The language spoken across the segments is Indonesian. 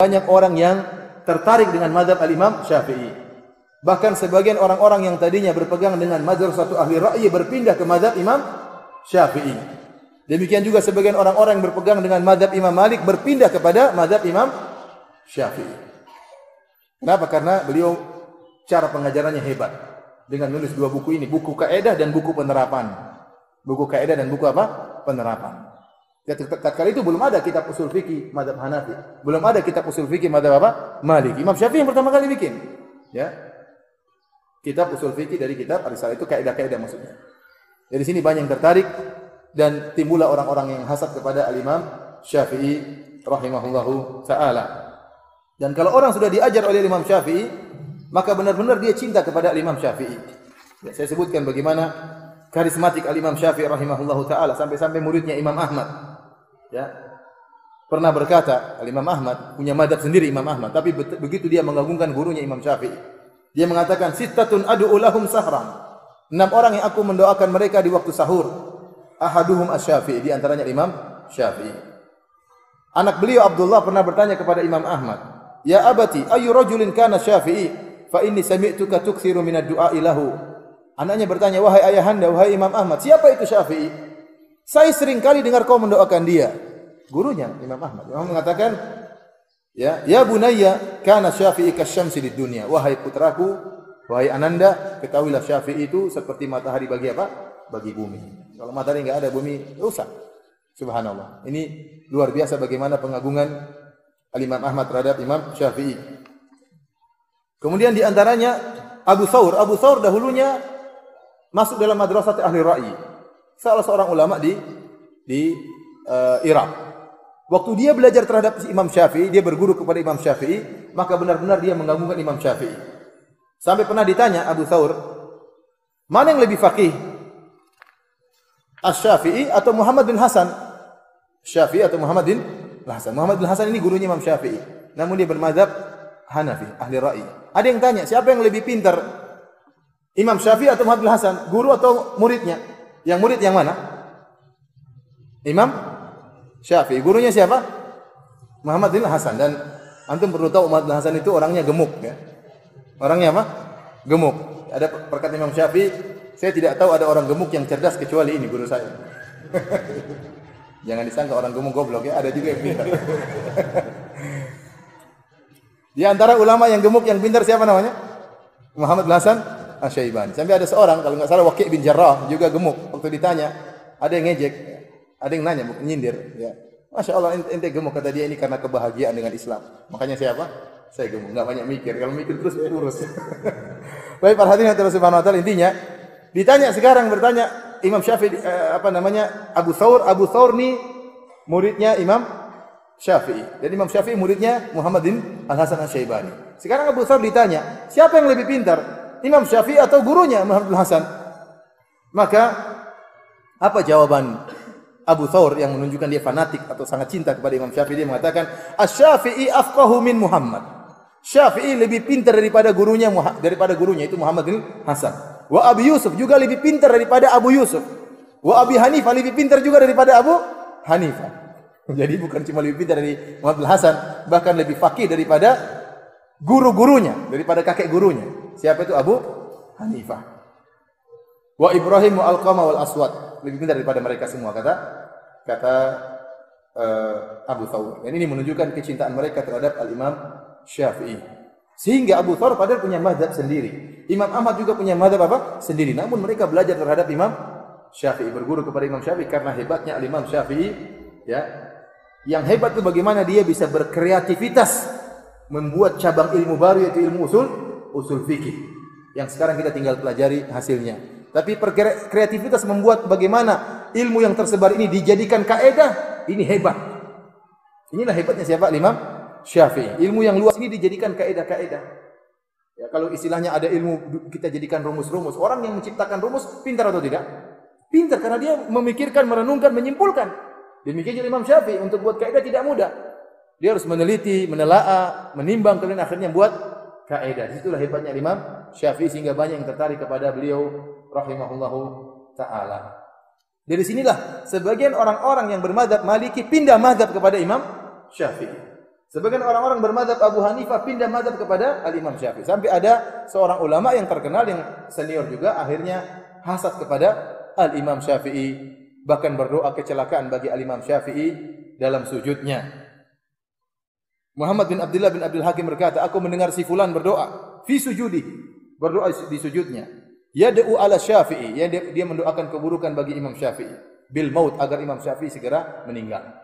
banyak orang yang tertarik dengan mazhab al-Imam Syafi'i. Bahkan sebagian orang-orang yang tadinya berpegang dengan mazhab satu ahli ra'yi berpindah ke mazhab Imam Syafi'i. Demikian juga sebagian orang-orang yang berpegang dengan mazhab Imam Malik berpindah kepada mazhab Imam Syafi'i. Kenapa? Karena beliau cara pengajarannya hebat. Dengan menulis dua buku ini, buku kaidah dan buku penerapan. Buku kaidah dan buku apa? Penerapan. Tatkala itu belum ada kitab usul fikih mazhab Hanafi. Belum ada kitab usul fikih mazhab apa? Malik. Imam Syafi'i yang pertama kali bikin. Ya. Kitab usul fikih dari kitab Ar-Risalah itu kaidah-kaidah maksudnya. Dari sini banyak yang tertarik dan timbullah orang-orang yang hasad kepada al-Imam Syafi'i rahimahullahu taala. Dan kalau orang sudah diajar oleh Imam Syafi'i, maka benar-benar dia cinta kepada al-Imam Syafi'i. Ya, saya sebutkan bagaimana karismatik al-Imam Syafi'i rahimahullahu taala sampai-sampai muridnya Imam Ahmad ya pernah berkata, al-Imam Ahmad punya mazhab sendiri Imam Ahmad, tapi begitu dia mengagungkan gurunya Imam Syafi'i, dia mengatakan sittatun ad'u lahum sahran. 6 orang yang aku mendoakan mereka di waktu sahur. Ahaduhum asy-Syafi'i, di antaranya Imam Syafi'i. Anak beliau Abdullah pernah bertanya kepada Imam Ahmad, "Ya abati, ayu rajulin kana Syafi'i? Fa inni sami'tuka tuksiru min ad-du'a lahu." Anaknya bertanya, "Wahai ayahanda, wahai Imam Ahmad, siapa itu Syafi'i? Saya sering kali dengar kau mendoakan dia." Gurunya Imam Ahmad. Imam mengatakan, ya bunayya, kana Syafi'i kasyamsi lid dunya. Wahai putraku, wahai ananda, ketahuilah Syafi'i itu seperti matahari bagi apa? Bagi bumi. Kalau matahari enggak ada, bumi rusak. Subhanallah. Ini luar biasa bagaimana pengagungan al-Imam Ahmad terhadap Imam Syafi'i. Kemudian di antaranya Abu Thawr. Abu Thawr dahulunya masuk dalam madrasah ahli ra'yi. Salah seorang ulama di Irak. Waktu dia belajar terhadap Imam Syafi'i, dia berguru kepada Imam Syafi'i, maka benar-benar dia mengagungkan Imam Syafi'i. Sampai pernah ditanya Abu Thawr, mana yang lebih faqih? Asy-Syafi'i atau Muhammad bin Hasan? Syafi'i atau Muhammad bin Hasan? Muhammad bin Hasan ini gurunya Imam Syafi'i. Namun dia bermadzhab Hanafi, ahli ra'yi. Ada yang tanya, siapa yang lebih pintar? Imam Syafi'i atau Muhammad bin Hasan? Guru atau muridnya? Yang murid yang mana? Imam Syafi'i. Gurunya siapa? Muhammad bin Hasan. Dan antum perlu tahu Muhammad bin Hasan itu orangnya gemuk ya. Orangnya apa? Gemuk. Ada perkataan Imam Syafi'i, saya tidak tahu ada orang gemuk yang cerdas kecuali ini guru saya. Jangan disangka orang gemuk goblok ya, ada juga yang pintar. Di antara ulama yang gemuk yang pintar siapa namanya? Muhammad bin Hasan Asy-Syaibani. Sampai ada seorang kalau enggak salah Waqi' bin Jarrah juga gemuk. Waktu ditanya, ada yang ngejek, ada yang nanya, nyindir ya. Masya Allah ente gemuk, kata dia, ini karena kebahagiaan dengan Islam. Makanya saya apa? Saya gemuk, enggak banyak mikir. Kalau mikir terus kurus. Baik, para hadirin Allah Subhanahu wa taala, intinya ditanya sekarang, bertanya Imam Syafi'i Abu Thawr. Abu Thawr ni muridnya Imam Syafi'i. Dan Imam Syafi'i muridnya Muhammad bin Al-Hasan Asy-Syaibani. Sekarang Abu Thawr ditanya, siapa yang lebih pintar? Imam Syafi'i atau gurunya Muhammad bin Hasan? Maka apa jawaban Abu Thawr yang menunjukkan dia fanatik atau sangat cinta kepada Imam Syafi'i? Dia mengatakan, "Asy-Syafi'i afqahu min Muhammad." Syafi'i lebih pintar daripada gurunya itu Muhammad bin Hasan. Wa Abi Yusuf juga lebih pintar daripada Abu Yusuf. Wa Abi Hanifah lebih pintar juga daripada Abu Hanifah. Jadi bukan cuma lebih pintar dari Muhammad bin Hasan, bahkan lebih faqih daripada guru-gurunya, daripada kakek gurunya. Siapa itu? Abu Hanifah. Wa Ibrahim wa Alqamah wal Aswad, lebih pintar daripada mereka semua, kata Abu Thawr. Dan ini menunjukkan kecintaan mereka terhadap al-Imam Syafi'i. Sehingga Abu Thawr padahal punya mazhab sendiri. Imam Ahmad juga punya mazhab apa? Sendiri. Namun mereka belajar terhadap Imam Syafi'i, berguru kepada Imam Syafi'i karena hebatnya al-Imam Syafi'i, ya. Yang hebat itu bagaimana dia bisa berkreativitas membuat cabang ilmu baru, yaitu ilmu usul fikih. Yang sekarang kita tinggal pelajari hasilnya. Tapi kreativitas membuat bagaimana ilmu yang tersebar ini dijadikan kaidah, ini hebat. Inilah hebatnya siapa? Imam Syafi'i. Ilmu yang luas ini dijadikan kaidah-kaidah. Ya, kalau istilahnya ada ilmu kita jadikan rumus-rumus. Orang yang menciptakan rumus pintar atau tidak? Pintar karena dia memikirkan, merenungkan, menyimpulkan. Demikian juga Imam Syafi'i, untuk buat kaidah tidak mudah. Dia harus meneliti, menelaah, menimbang, kemudian akhirnya buat kaidah. Itulah hebatnya Imam Syafi'i sehingga banyak yang tertarik kepada beliau rahimahullahu taala. Dari sinilah sebagian orang-orang yang bermadzhab Maliki pindah mazhab kepada Imam Syafi'i. Sebagian orang-orang bermadzhab Abu Hanifah pindah madzhab kepada Al-Imam Syafi'i. Sampai ada seorang ulama yang terkenal yang senior juga akhirnya hasad kepada Al-Imam Syafi'i, bahkan berdoa kecelakaan bagi Al-Imam Syafi'i dalam sujudnya. Muhammad bin Abdullah bin Abdul Hakim berkata, aku mendengar si fulan berdoa fi sujudi, berdoa di sujudnya. Yad'u ala Syafi'i, yang dia mendoakan keburukan bagi Imam Syafi'i, bil maut, agar Imam Syafi'i segera meninggal.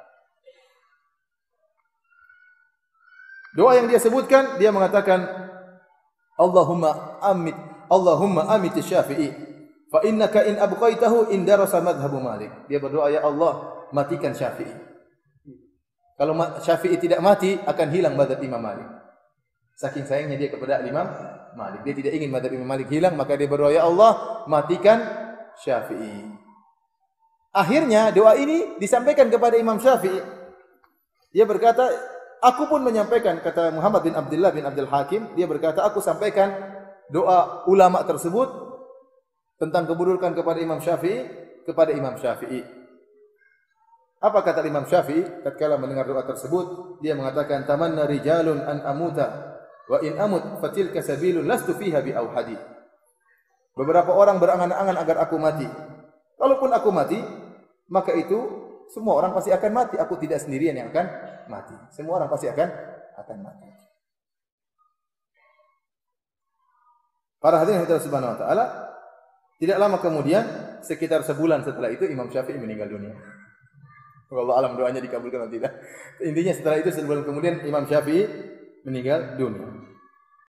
Doa yang dia sebutkan, dia mengatakan Allahumma amit Syafi'i fa innaka in abqaitahu in darasa madhhabu Malik. Dia berdoa, ya Allah, matikan Syafi'i. Kalau Syafi'i tidak mati, akan hilang mazhab Imam Malik. Saking sayangnya dia kepada Imam Malik. Dia tidak ingin mazhab Imam Malik hilang, maka dia berdoa, ya Allah, matikan Syafi'i. Akhirnya doa ini disampaikan kepada Imam Syafi'i. Dia berkata, aku pun menyampaikan, kata Muhammad bin Abdullah bin Abdul Hakim, dia berkata, aku sampaikan doa ulama tersebut tentang keburukan kepada Imam Syafi'i kepada Imam Syafi'i. Apa kata Imam Syafi'i tatkala mendengar doa tersebut? Dia mengatakan, tamanna rijalun an amuta wa in amut fatilka sabilun lastu fiha bi auhadi. Beberapa orang berangan-angan agar aku mati. Kalaupun aku mati, maka itu semua orang pasti akan mati. Aku tidak sendirian yang akan mati. Semua orang pasti akan mati. Para hadirin Allah Subhanahu wa taala, tidak lama kemudian, sekitar sebulan setelah itu Imam Syafi'i meninggal dunia. Wallahu alam doanya dikabulkan atau tidak. Intinya setelah itu sebulan kemudian Imam Syafi'i meninggal dunia.